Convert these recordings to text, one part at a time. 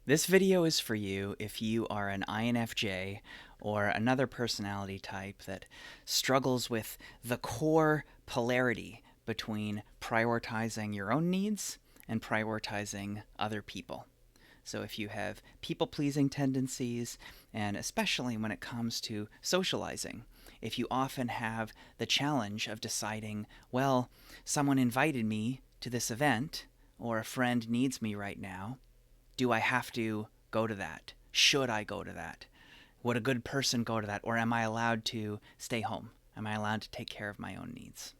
This video is for you if you are an INFJ or another personality type that struggles with the core polarity between prioritizing your own needs and prioritizing other people. So if you have people-pleasing tendencies, and especially when it comes to socializing, if you often have the challenge of deciding, well, someone invited me to this event, or a friend needs me right now, do I have to go to that? Should I go to that? Would a good person go to that? Or am I allowed to stay home? Am I allowed to take care of my own needs?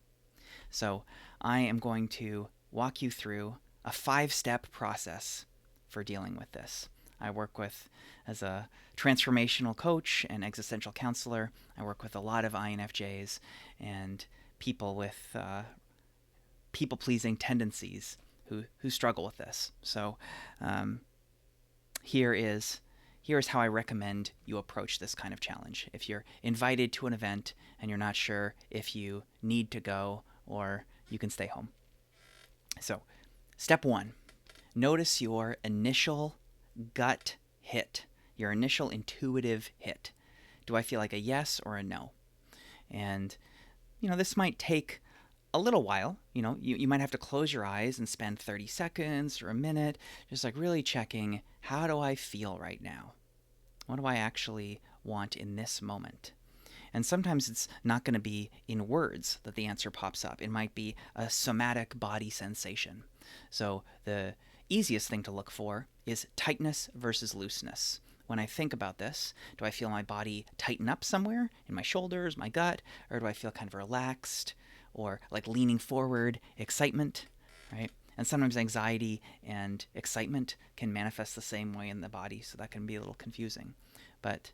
So I am going to walk you through a 5-step process for dealing with this. I work with, as a transformational coach and existential counselor, I work with a lot of INFJs and people with people-pleasing tendencies who struggle with this. So um, here is how I recommend you approach this kind of challenge. If you're invited to an event and you're not sure if you need to go or you can stay home. So, step 1, notice your initial gut hit, your initial intuitive hit. Do I feel like a yes or a no? And, this might take a little while. You might have to close your eyes and spend 30 seconds or a minute just like really checking, how do I feel right now? What do I actually want in this moment? And sometimes it's not going to be in words that the answer pops up. It might be a somatic body sensation. So the easiest thing to look for is tightness versus looseness. When I think about this, do I feel my body tighten up somewhere in my shoulders, my gut, or do I feel kind of relaxed or like leaning forward, excitement, right? And sometimes anxiety and excitement can manifest the same way in the body, so that can be a little confusing. But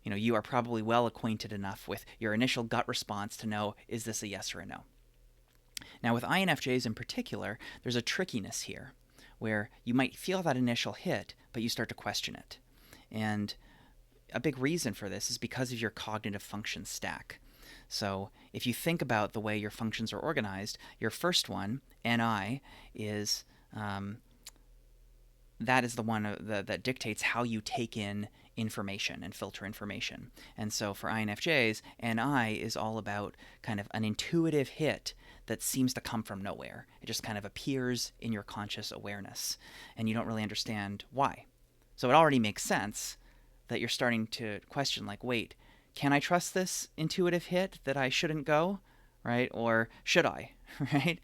you are probably well acquainted enough with your initial gut response to know, is this a yes or a no? Now, with INFJs in particular, there's a trickiness here where you might feel that initial hit, but you start to question it. And a big reason for this is because of your cognitive function stack. So if you think about the way your functions are organized, your first one, NI, is that is the one that dictates how you take in information and filter information. And so for INFJs, NI is all about kind of an intuitive hit that seems to come from nowhere. It just kind of appears in your conscious awareness, and you don't really understand why. So it already makes sense that you're starting to question, like, wait, can I trust this intuitive hit that I shouldn't go, right? Or should I, right?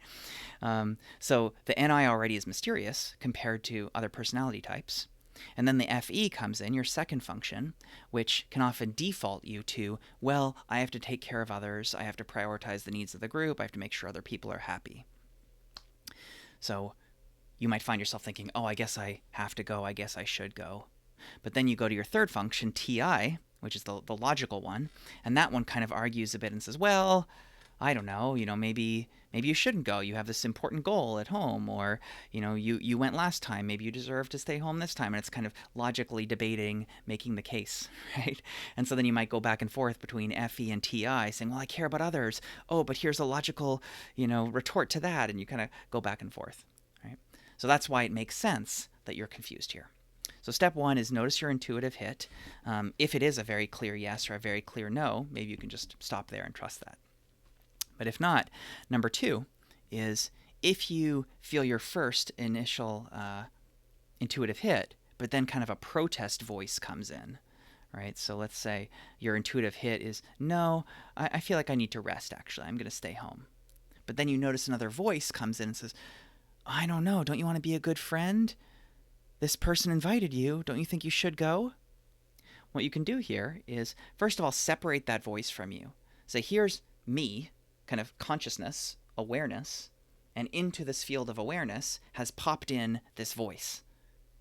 So the NI already is mysterious compared to other personality types. And then the FE comes in, your second function, which can often default you to, well, I have to take care of others, I have to prioritize the needs of the group, I have to make sure other people are happy. So you might find yourself thinking, oh, I guess I have to go, I guess I should go. But then you go to your third function, TI, which is the logical one, and that one kind of argues a bit and says, well, I don't know, maybe you shouldn't go. You have this important goal at home, or you went last time. Maybe you deserve to stay home this time. And it's kind of logically debating, making the case, right? And so then you might go back and forth between FE and TI, saying, well, I care about others. Oh, but here's a logical, retort to that, and you kind of go back and forth, right? So that's why it makes sense that you're confused here. So step 1 is notice your intuitive hit. If it is a very clear yes or a very clear no, maybe you can just stop there and trust that. But if not, number 2 is if you feel your first initial intuitive hit, but then kind of a protest voice comes in, right? So let's say your intuitive hit is, no, I feel like I need to rest, actually. I'm going to stay home. But then you notice another voice comes in and says, I don't know, don't you want to be a good friend? This person invited you. Don't you think you should go? What you can do here is, first of all, separate that voice from you. Say, here's me, kind of consciousness, awareness, and into this field of awareness has popped in this voice.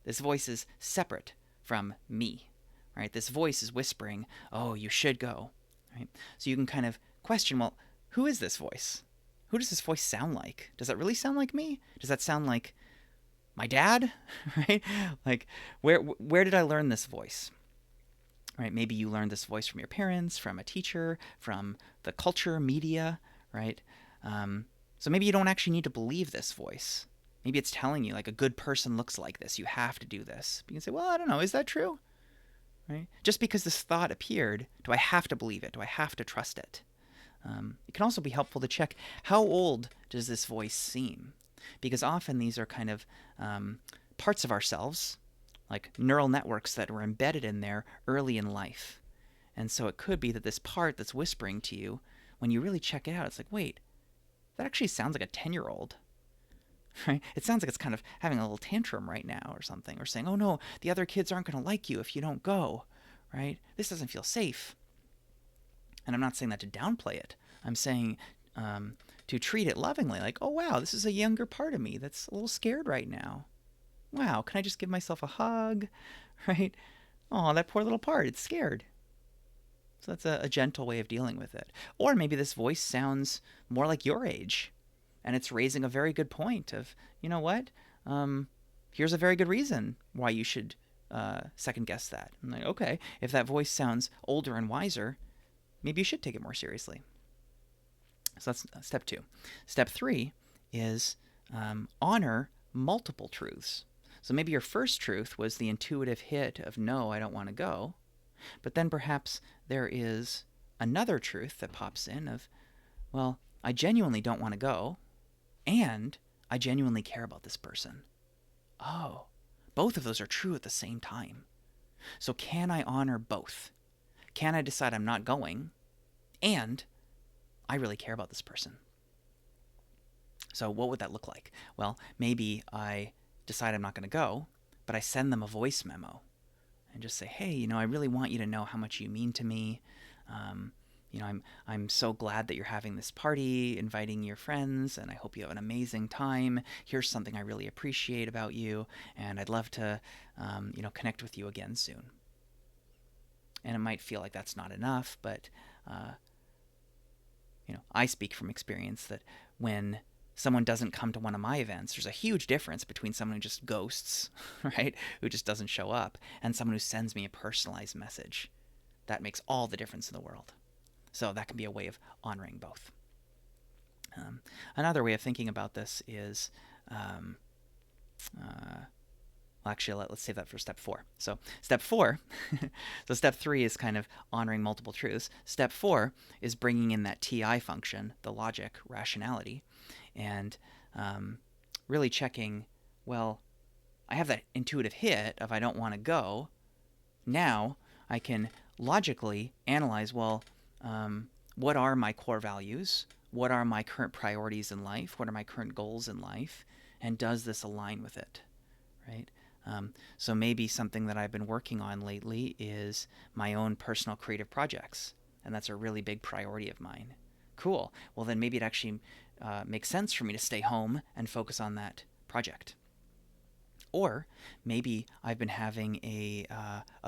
This voice is separate from me, right? This voice is whispering, oh, you should go, right? So you can kind of question, well, who is this voice? Who does this voice sound like? Does that really sound like me? Does that sound like my dad, right? Like, where did I learn this voice? Right? Maybe you learned this voice from your parents, from a teacher, from the culture, media, right? So maybe you don't actually need to believe this voice. Maybe it's telling you like a good person looks like this. You have to do this. You can say, well, I don't know. Is that true? Right? Just because this thought appeared, do I have to believe it? Do I have to trust it? It can also be helpful to check how old does this voice seem? Because often these are kind of parts of ourselves, like neural networks that were embedded in there early in life. And so it could be that this part that's whispering to you, when you really check it out, it's like, wait, that actually sounds like a 10-year-old. Right? It sounds like it's kind of having a little tantrum right now or something, or saying, oh no, the other kids aren't going to like you if you don't go. Right? This doesn't feel safe. And I'm not saying that to downplay it. I'm saying to treat it lovingly, like, oh wow, this is a younger part of me that's a little scared right now. Wow, can I just give myself a hug? Right? Oh, that poor little part, it's scared. So that's a gentle way of dealing with it. Or maybe this voice sounds more like your age, and it's raising a very good point of, you know what? Here's a very good reason why you should second guess that. I'm like, okay, if that voice sounds older and wiser, maybe you should take it more seriously. So that's step 2. Step 3 is honor multiple truths. So maybe your first truth was the intuitive hit of no, I don't want to go. But then perhaps there is another truth that pops in of, well, I genuinely don't want to go, and I genuinely care about this person. Oh, both of those are true at the same time. So can I honor both? Can I decide I'm not going, and I really care about this person? So what would that look like? Well, maybe I decide I'm not going to go, but I send them a voice memo and just say, hey, I really want you to know how much you mean to me. I'm so glad that you're having this party, inviting your friends, and I hope you have an amazing time. Here's something I really appreciate about you, and I'd love to, connect with you again soon. And it might feel like that's not enough, but I speak from experience that when someone doesn't come to one of my events, there's a huge difference between someone who just ghosts, right, who just doesn't show up, and someone who sends me a personalized message. That makes all the difference in the world. So that can be a way of honoring both. Another way of thinking about this is, actually, let's save that for step 4. So step 4, so step 3 is kind of honoring multiple truths. Step 4 is bringing in that TI function, the logic, rationality, and really checking, well, I have that intuitive hit of I don't want to go. Now I can logically analyze, well, what are my core values? What are my current priorities in life? What are my current goals in life? And does this align with it, right? So maybe something that I've been working on lately is my own personal creative projects, and that's a really big priority of mine. Cool. Well, then maybe it actually makes sense for me to stay home and focus on that project. Or maybe I've been having a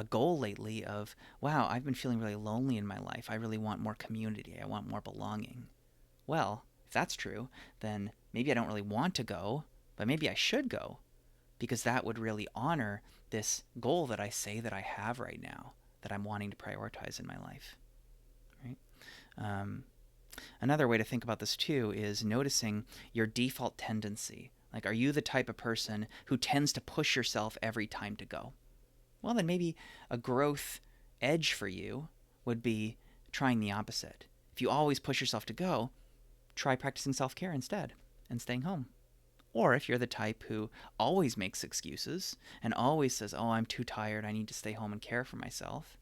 goal lately of, wow, I've been feeling really lonely in my life. I really want more community. I want more belonging. Well, if that's true, then maybe I don't really want to go, but maybe I should go, because that would really honor this goal that I say that I have right now, that I'm wanting to prioritize in my life. Right? Another way to think about this too is noticing your default tendency. Like, are you the type of person who tends to push yourself every time to go? Well, then maybe a growth edge for you would be trying the opposite. If you always push yourself to go, try practicing self-care instead and staying home. Or if you're the type who always makes excuses and always says, oh, I'm too tired, I need to stay home and care for myself,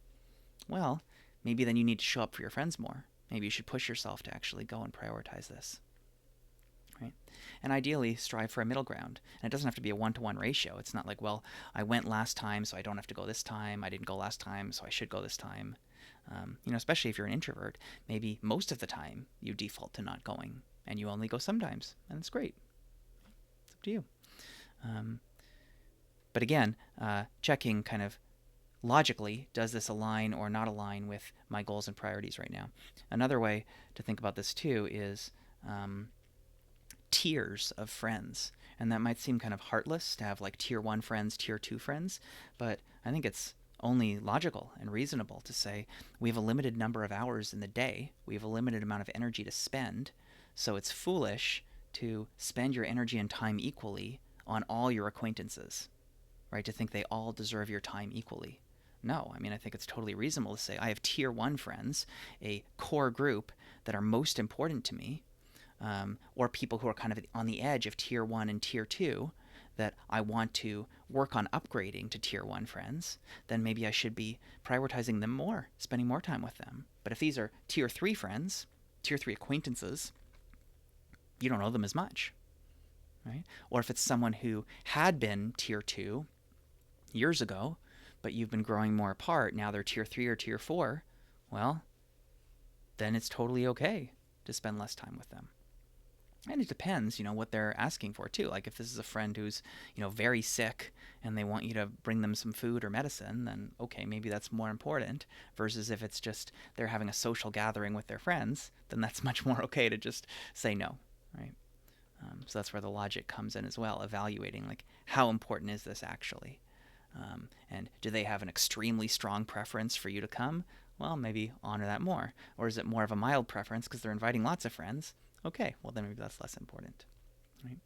well, maybe then you need to show up for your friends more. Maybe you should push yourself to actually go and prioritize this. Right? And ideally, strive for a middle ground. And it doesn't have to be a 1-to-1 ratio. It's not like, well, I went last time, so I don't have to go this time. I didn't go last time, so I should go this time. Especially if you're an introvert, maybe most of the time you default to not going, and you only go sometimes, and it's great. It's up to you. But again, checking kind of logically, does this align or not align with my goals and priorities right now? Another way to think about this too is tiers of friends. And that might seem kind of heartless to have like tier 1 friends, tier 2 friends, but I think it's only logical and reasonable to say we have a limited number of hours in the day, we have a limited amount of energy to spend, so it's foolish to spend your energy and time equally on all your acquaintances, right? To think they all deserve your time equally. No, I mean, I think it's totally reasonable to say I have tier one friends, a core group that are most important to me, or people who are kind of on the edge of tier one and tier two that I want to work on upgrading to tier one friends, then maybe I should be prioritizing them more, spending more time with them. But if these are tier three friends, tier three acquaintances, you don't know them as much, right? Or if it's someone who had been tier two years ago, but you've been growing more apart, now they're tier three or tier four, well, then it's totally okay to spend less time with them. And it depends, what they're asking for too. Like if this is a friend who's, very sick and they want you to bring them some food or medicine, then okay, maybe that's more important. Versus if it's just they're having a social gathering with their friends, then that's much more okay to just say no, right? So that's where the logic comes in as well, evaluating like how important is this actually, and do they have an extremely strong preference for you to come? Well, maybe honor that more. Or is it more of a mild preference because they're inviting lots of friends? Okay, well then maybe that's less important, right?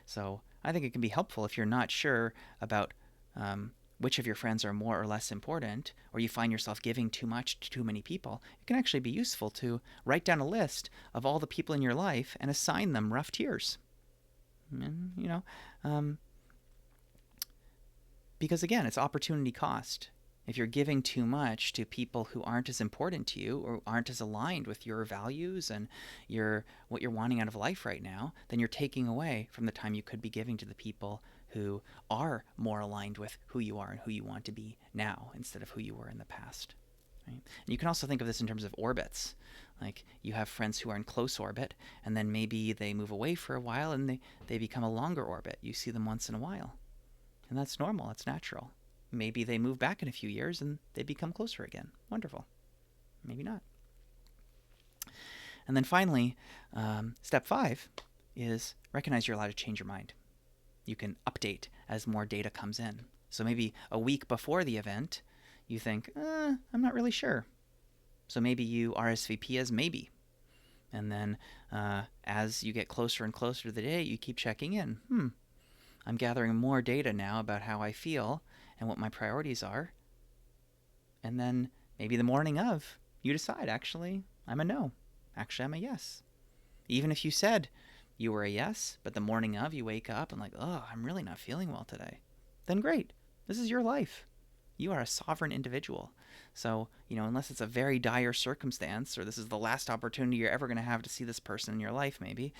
So I think it can be helpful if you're not sure about which of your friends are more or less important, or you find yourself giving too much to too many people. It can actually be useful to write down a list of all the people in your life and assign them rough tiers. And, because again, it's opportunity cost. If you're giving too much to people who aren't as important to you or aren't as aligned with your values and what you're wanting out of life right now, then you're taking away from the time you could be giving to the people who are more aligned with who you are and who you want to be now instead of who you were in the past. Right? And you can also think of this in terms of orbits. Like you have friends who are in close orbit, and then maybe they move away for a while and they become a longer orbit. You see them once in a while. And that's normal, that's natural. Maybe they move back in a few years and they become closer again. Wonderful. Maybe not. And then finally, step 5 is recognize you're allowed to change your mind. You can update as more data comes in. So maybe a week before the event, you think, I'm not really sure. So maybe you RSVP as maybe. And then as you get closer and closer to the date, you keep checking in. I'm gathering more data now about how I feel and what my priorities are. And then maybe the morning of, you decide, actually, I'm a no. Actually, I'm a yes. Even if you said you were a yes, but the morning of, you wake up and like, I'm really not feeling well today. Then great. This is your life. You are a sovereign individual. So, unless it's a very dire circumstance or this is the last opportunity you're ever going to have to see this person in your life, maybe,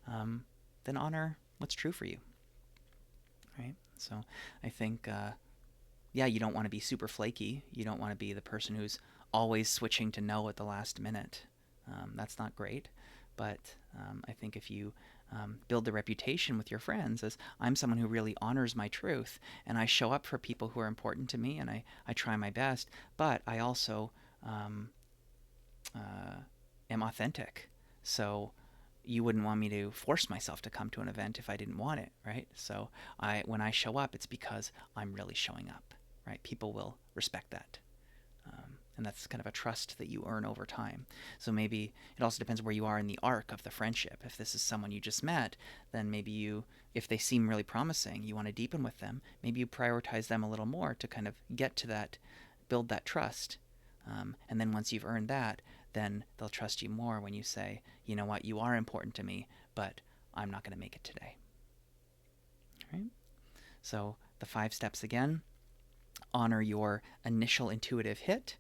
then honor what's true for you. Right? So I think, you don't want to be super flaky. You don't want to be the person who's always switching to no at the last minute. That's not great. But I think if you build the reputation with your friends as I'm someone who really honors my truth and I show up for people who are important to me and I try my best, but I also am authentic. So you wouldn't want me to force myself to come to an event if I didn't want it, right? So when I show up, it's because I'm really showing up, right? People will respect that. And that's kind of a trust that you earn over time. So maybe it also depends where you are in the arc of the friendship. If this is someone you just met, then maybe if they seem really promising, you want to deepen with them, maybe you prioritize them a little more to kind of get to that, build that trust. And then once you've earned that, then they'll trust you more when you say, you know what, you are important to me, but I'm not going to make it today. All right? So the 5 steps again: honor your initial intuitive hit.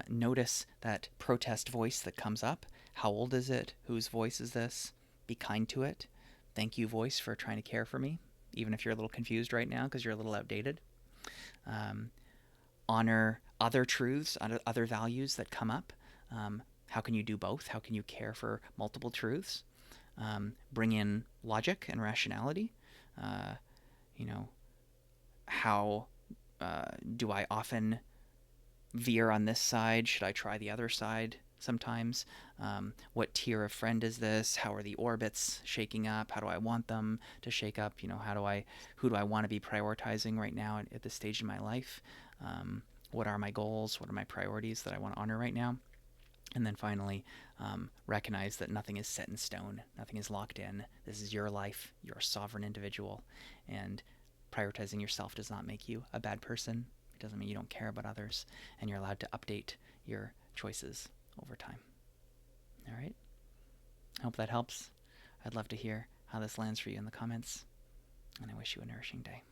Notice that protest voice that comes up. How old is it? Whose voice is this? Be kind to it. Thank you, voice, for trying to care for me, even if you're a little confused right now because you're a little outdated. Honor other truths, other values that come up. How can you do both? How can you care for multiple truths? Bring in logic and rationality. How do I often veer on this side? Should I try the other side sometimes? What tier of friend is this? How are the orbits shaking up? How do I want them to shake up? Who do I want to be prioritizing right now at this stage in my life? What are my goals? What are my priorities that I want to honor right now? And then finally, recognize that nothing is set in stone, nothing is locked in. This is your life. You're a sovereign individual, and prioritizing yourself does not make you a bad person. It doesn't mean you don't care about others, and you're allowed to update your choices over time. All right? I hope that helps. I'd love to hear how this lands for you in the comments, and I wish you a nourishing day.